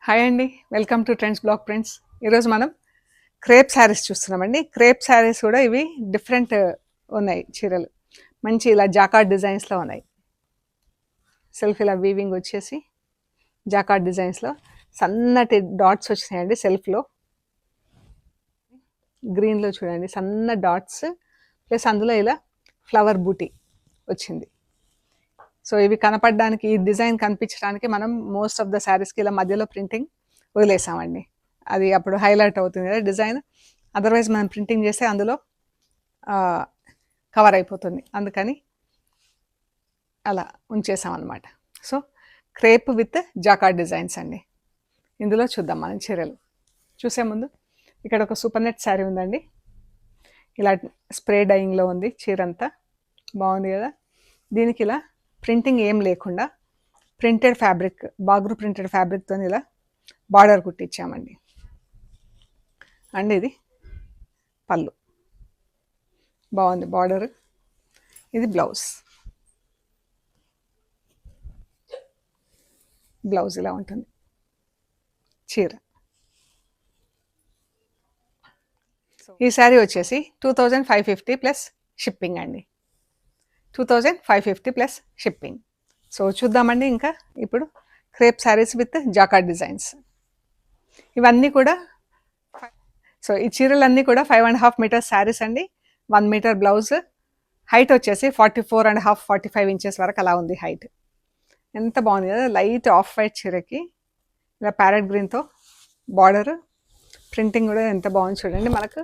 Hi అండి. Welcome to trends blog prints. ఈరోజు మనం క్రేప్ శారీస్ చూస్తున్నామండి. క్రేప్ శారీస్ కూడా ఇవి డిఫరెంట్ ఉన్నాయి చీరలు. మంచి ఇలా జాకార్డ్ డిజైన్స్‌లో ఉన్నాయి. సెల్ఫ్ ఇలా వీవింగ్ వచ్చేసి జాకార్డ్ డిజైన్స్‌లో సన్నటి డాట్స్ వచ్చినాయండి సెల్ఫ్‌లో. గ్రీన్‌లో చూడండి సన్న డాట్స్ ప్లస్ అందులో ఇలా ఫ్లవర్ బూటీ వచ్చింది. సో ఇవి కనపడడానికి ఈ డిజైన్ కనిపించడానికి మనం మోస్ట్ ఆఫ్ ద శారీస్కి ఇలా మధ్యలో ప్రింటింగ్ వదిలేసామండి. అది అప్పుడు హైలైట్ అవుతుంది కదా డిజైన్. అదర్వైజ్ మనం ప్రింటింగ్ చేస్తే అందులో కవర్ అయిపోతుంది, అందుకని అలా ఉంచేసాం అనమాట. So crepe with jacquard designs అండి. ఇందులో చూద్దాం మనం చీరలు. చూసే ముందు ఇక్కడ ఒక సూపర్ నెట్ శారీ ఉందండి. ఇలా స్ప్రే డైయింగ్లో ఉంది చీర అంతా, బాగుంది కదా. దీనికి ఇలా ప్రింటింగ్ ఏం లేకుండా ప్రింటెడ్ ఫ్యాబ్రిక్, బాగ్రూ ప్రింటెడ్ ఫ్యాబ్రిక్తో ఇలా బార్డర్ కుట్టించామండి. అండ్ ఇది పళ్ళు, బాగుంది బార్డర్. ఇది బ్లౌజ్. బ్లౌజ్ ఇలా ఉంటుంది చీర. ఈ శారీ వచ్చేసి 2550 ప్లస్ షిప్పింగ్ అండి. 2550 ప్లస్ షిప్పింగ్. సో చూద్దామండి ఇంకా ఇప్పుడు crepe saris with jacquard designs. ఇవన్నీ కూడా సో ఈ చీరలన్నీ కూడా 5.5 మీటర్స్ శారీస్ అండి. 1 మీటర్ బ్లౌజ్. హైట్ వచ్చేసి 44.5 45 ఇంచెస్ వరకు అలా ఉంది హైట్. ఎంత బాగుంది కదా. లైట్ ఆఫ్ వైట్ చీరకి ఇలా ప్యారెట్ గ్రీన్తో బార్డర్, ప్రింటింగ్ కూడా ఎంత బాగుంది చూడండి. మనకు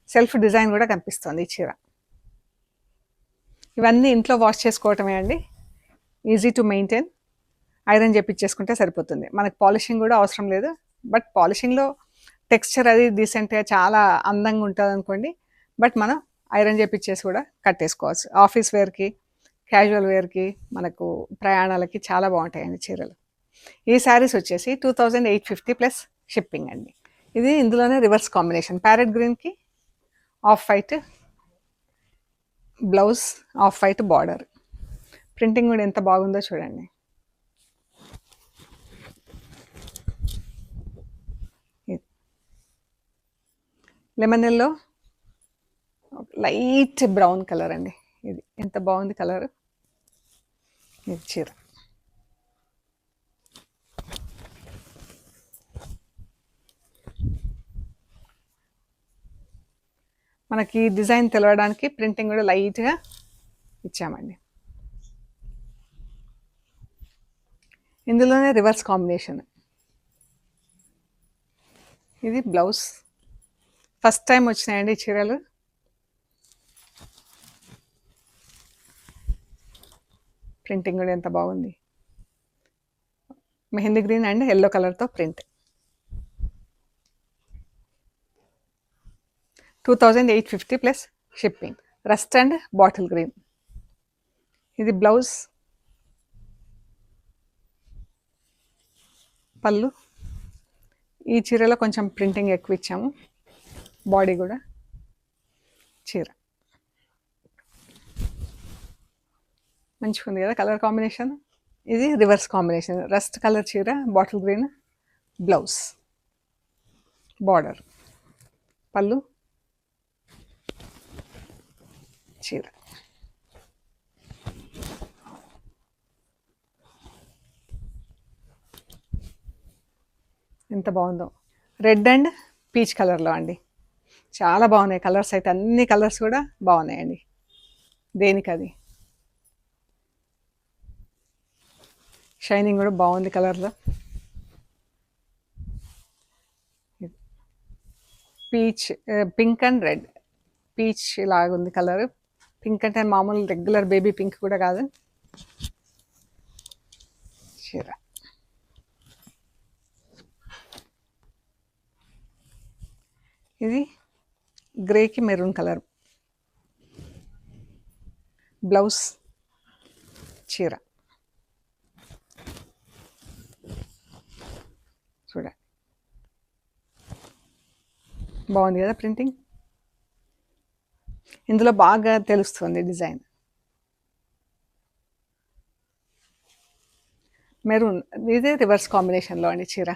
సెల్ఫ్ డిజైన్ కూడా కనిపిస్తుంది ఈ చీర. ఇవన్నీ ఇంట్లో వాష్ చేసుకోవటమే అండి. Easy to maintain. ఐరన్ చేపించేసుకుంటే సరిపోతుంది. మనకు పాలిషింగ్ కూడా అవసరం లేదు. బట్ పాలిషింగ్లో టెక్స్చర్ అది డీసెంట్గా చాలా అందంగా ఉంటుంది అనుకోండి. బట్ మనం ఐరన్ చేపించేసి కూడా కట్టేసుకోవచ్చు. ఆఫీస్ వేర్కి, క్యాజువల్ వేర్కి, మనకు ప్రయాణాలకి చాలా బాగుంటాయండి చీరలు. ఈ శారీస్ వచ్చేసి 2850 ప్లస్ షిప్పింగ్ అండి. ఇది ఇందులోనే రివర్స్ కాంబినేషన్, ప్యారెట్ గ్రీన్కి off white blouse, off white border. Printing కూడా ఎంత బాగుందో చూడండి. Lemon yellow light brown colour అండి. ఇది ఎంత బాగుంది కలర్. ఇది చీర. మనకి డిజైన్ తెలవడానికి ప్రింటింగ్ కూడా లైట్గా ఇచ్చామండి. ఇందులోనే రివర్స్ కాంబినేషన్. ఇది బ్లౌజ్. ఫస్ట్ టైం వచ్చినాయండి చీరలు. ప్రింటింగ్ కూడా ఎంత బాగుంది. మెహందీ గ్రీన్ అండ్ ఎల్లో కలర్తో print. 2850 plus shipping. Rust and bottle green. ఇది బ్లౌజ్, పళ్ళు. ఈ చీరలో కొంచెం ప్రింటింగ్ ఎక్కువ ఇచ్చాము. బాడీ కూడా చీర మంచిగా ఉంది కదా కలర్ కాంబినేషన్. ఇది రివర్స్ కాంబినేషన్, రస్ట్ కలర్ చీర, బాటిల్ గ్రీన్, బ్లౌజ్, బార్డర్, పళ్ళు, చీర. ఎంత బాగుందో. రెడ్ అండ్ పీచ్ కలర్లో అండి. చాలా బాగున్నాయి కలర్స్ అయితే. అన్ని కలర్స్ కూడా బాగున్నాయండి. దేనికి అది షైనింగ్ కూడా బాగుంది కలర్లో. Peach, pink and red. Peach లాగుంది కలర్. పింక్ అంటే మామూలు రెగ్యులర్ బేబీ పింక్ కూడా కాదు. చీర ఇది గ్రేకి మెరూన్ కలర్. బ్లౌజ్, చీర చూడండి. బాగుంది కదా ప్రింటింగ్. ఇందులో బాగా తెలుస్తుంది డిజైన్. మెరూన్, ఇదే రివర్స్ కాంబినేషన్లో అండి చీర.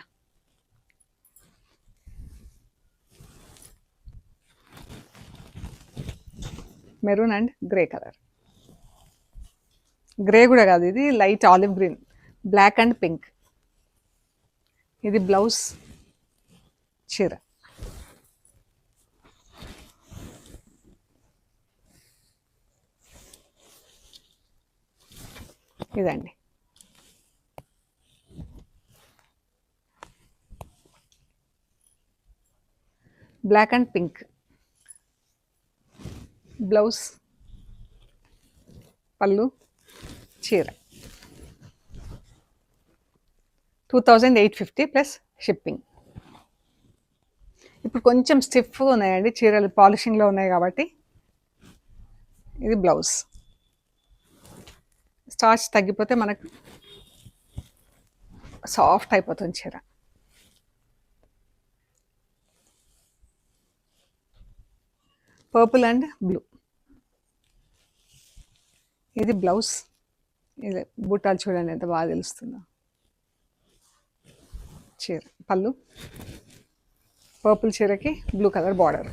Maroon and grey colour. Grey కూడా కాదు, ఇది light olive green, black and pink. ఇది బ్లౌజ్ చీర. ఇదండి. బ్లాక్ అండ్ పింక్ బ్లౌజ్, పళ్ళు, చీర. 2850 ప్లస్ షిప్పింగ్. ఇప్పుడు కొంచెం స్టిఫ్గా ఉన్నాయండి చీరలు, పాలిషింగ్లో ఉన్నాయి కాబట్టి. ఇది బ్లౌజ్. స్టార్చ్ తగ్గిపోతే మనకు సాఫ్ట్ అయిపోతుంది చీర. Purple and blue. ఇది బ్లౌజ్. ఇది బుట్టాలు చూడండి ఎంత బాగా తెలుస్తుందో. చీర, పళ్ళు, పర్పుల్ చీరకి blue colour border.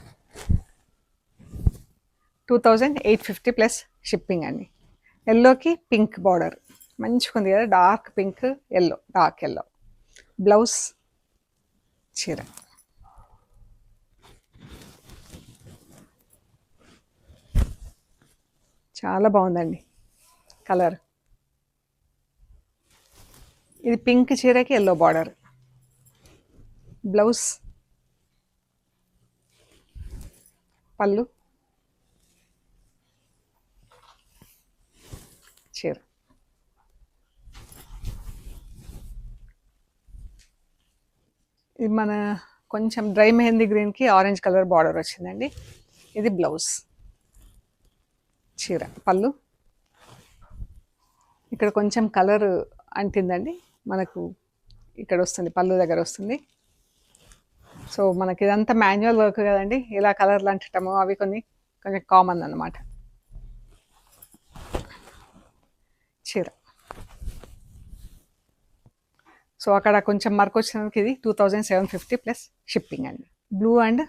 2850 plus shipping అండి. ఎల్లోకి పింక్ బార్డర్ మంచిగా ఉంది కదా, dark pink yellow, dark yellow. Blouse, చీర. చాలా బాగుందండి కలర్. ఇది పింక్ చీరకి ఎల్లో బార్డర్. బ్లౌజ్, పళ్ళు, చీర. ఇది మన కొంచెం డ్రై మెహందీ గ్రీన్కి ఆరెంజ్ కలర్ బార్డర్ వచ్చిందండి. ఇది బ్లౌజ్, చీర, పళ్ళు. ఇక్కడ కొంచెం కలర్ అంటిందండి మనకు, ఇక్కడ వస్తుంది పళ్ళు దగ్గర వస్తుంది. సో మనకి ఇదంతా మాన్యువల్ వర్క్ కదండి, ఇలా కలర్లు అంటటము అవి కొంచెం కామన్ అన్నమాట. చీర. సో అక్కడ కొంచెం మార్క్ వచ్చినందుకు ఇది 2750 ప్లస్ షిప్పింగ్ అండి. బ్లూ అండ్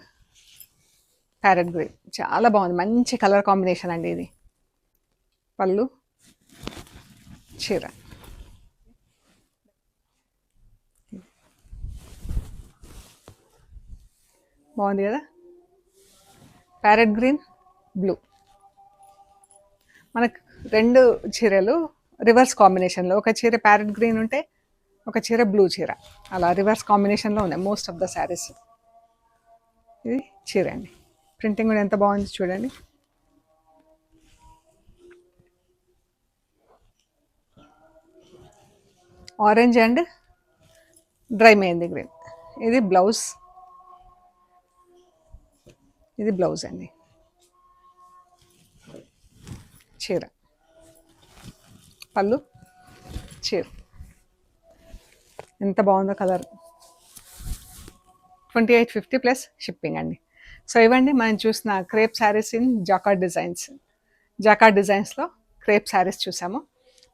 ప్యారెట్ గ్రే చాలా బాగుంది, మంచి కలర్ కాంబినేషన్ అండి ఇది. పళ్ళు, చీర. బాగుంది కదా, ప్యారెట్ గ్రీన్, బ్లూ. మనకు రెండు చీరలు రివర్స్ కాంబినేషన్లో, ఒక చీర ప్యారెట్ గ్రీన్ ఉంటే ఒక చీర బ్లూ చీర, అలా రివర్స్ కాంబినేషన్లో ఉన్నాయి మోస్ట్ ఆఫ్ ద శారీస్. ఇది చీర అండి. ప్రింటింగ్ కూడా ఎంత బాగుంది చూడండి. Orange and dry mehndi green. ఇది బ్లౌజ్. ఇది బ్లౌజ్ అండి. చీర, పళ్ళు, చీర. ఎంత బాగుందో కలర్. 2850 ప్లస్ షిప్పింగ్ అండి. సో ఇవ్వండి మనం చూసిన crepe sarees in jacquard designs. Jacquard డిజైన్స్లో క్రేప్ శారీస్ చూసాము.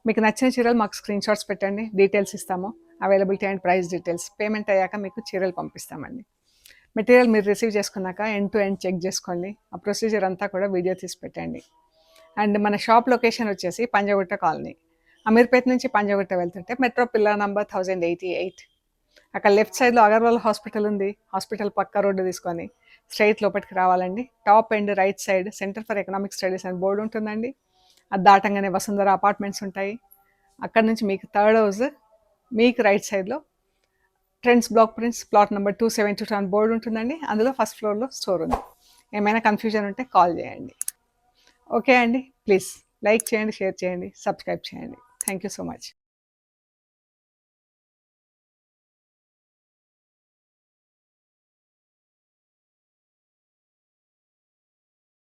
మీకు నచ్చిన చీరలు మాకు స్క్రీన్ షాట్స్ పెట్టండి, డీటెయిల్స్ ఇస్తాము, availability and price details. Payment అయ్యాక మీకు చీరలు పంపిస్తామండి. మెటీరియల్ మీరు రిసీవ్ చేసుకున్నాక ఎండ్ టు ఎండ్ చెక్ చేసుకోండి, ఆ ప్రొసీజర్ అంతా కూడా వీడియో తీసి పెట్టండి. అండ్ మన షాప్ లొకేషన్ వచ్చేసి పంజగుట్ట కాలనీ, అమీర్పేట్ నుంచి పంజగుట్ట వెళ్తుంటే మెట్రో పిల్లర్ నంబర్ 1088. అక్కడ లెఫ్ట్ సైడ్లో అగర్వాల్ హాస్పిటల్ ఉంది, హాస్పిటల్ పక్క రోడ్డు తీసుకొని స్ట్రైట్ లోపలికి రావాలండి. Top and right side centre for economic studies అని బోర్డు ఉంటుందండి. అది దాటంగానే వసుంధర అపార్ట్మెంట్స్ ఉంటాయి. అక్కడ నుంచి మీకు థర్డ్ హౌస్, మీకు రైట్ సైడ్లో trends block prints plot number 272 అని బోర్డు ఉంటుందండి. అందులో ఫస్ట్ ఫ్లోర్లో స్టోర్ ఉంది. ఏమైనా కన్ఫ్యూజన్ ఉంటే కాల్ చేయండి. ఓకే అండి, ప్లీజ్ లైక్ చేయండి, షేర్ చేయండి, సబ్స్క్రైబ్ చేయండి. Thank you so much.